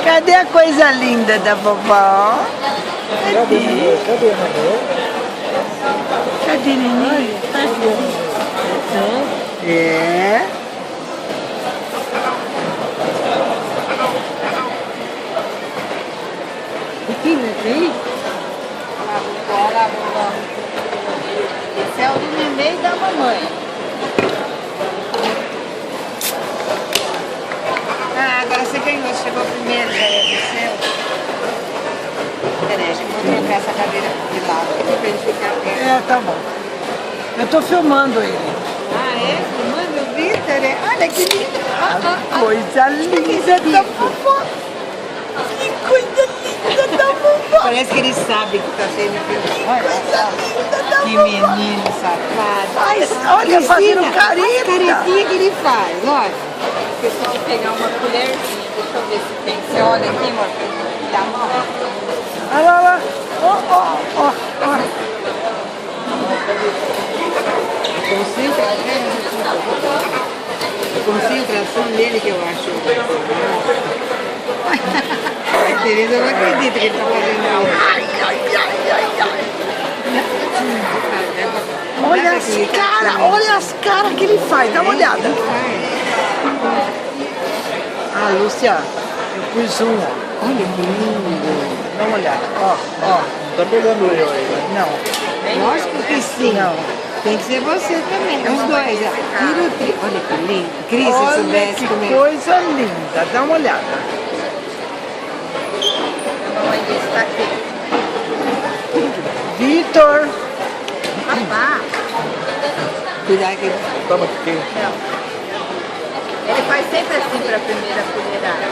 Cadê a coisa linda da vovó? Cadê? Cadê a mamãe? Cadê, neném? É. Pequenininho? Esse é o do neném e da mamãe. Ah, agora você ganhou, chegou primeiro, já é do seu. Peraí, acho que vou trocar essa cadeira de lado, pra ele ficar perto. É, tá bom. Eu tô filmando ele. Ah, é? Filmando o Vitor? Olha que lindo. Coisa linda da vovó. Que coisa linda da vovó. Parece que ele sabe que tá sendo filmado. Coisa linda da Que vovó. menino safado. Olha, fazendo careta. A caretinha que ele faz, olha. Você tem que pegar uma colherzinha, deixa eu ver se tem. Você olha aqui, amor, dá a mão. Olha lá, lá. Ó, ó, ó, ó. A concentração dele que eu acho. A Tereza não acredita que ele está fazendo isso. Ai, ai, ai, ai, ai. Olha as caras que ele faz, dá uma olhada. Ah, Lúcia, eu pus um, ó. Olha que lindo. Dá uma olhada, ó, ó. Tá pegando eu aí, né? Não, Lógico que sim. não. Tem que ser você também, os dois. Ó. Tira o tri. Olha que lindo. Cris, se Olha soubesse que como é. coisa linda, dá uma olhada. A mamãe disse tá aqui. Vitor. Papá. Cuidado que ele... Toma aqui. Não. Ele faz sempre assim para a primeira colherada.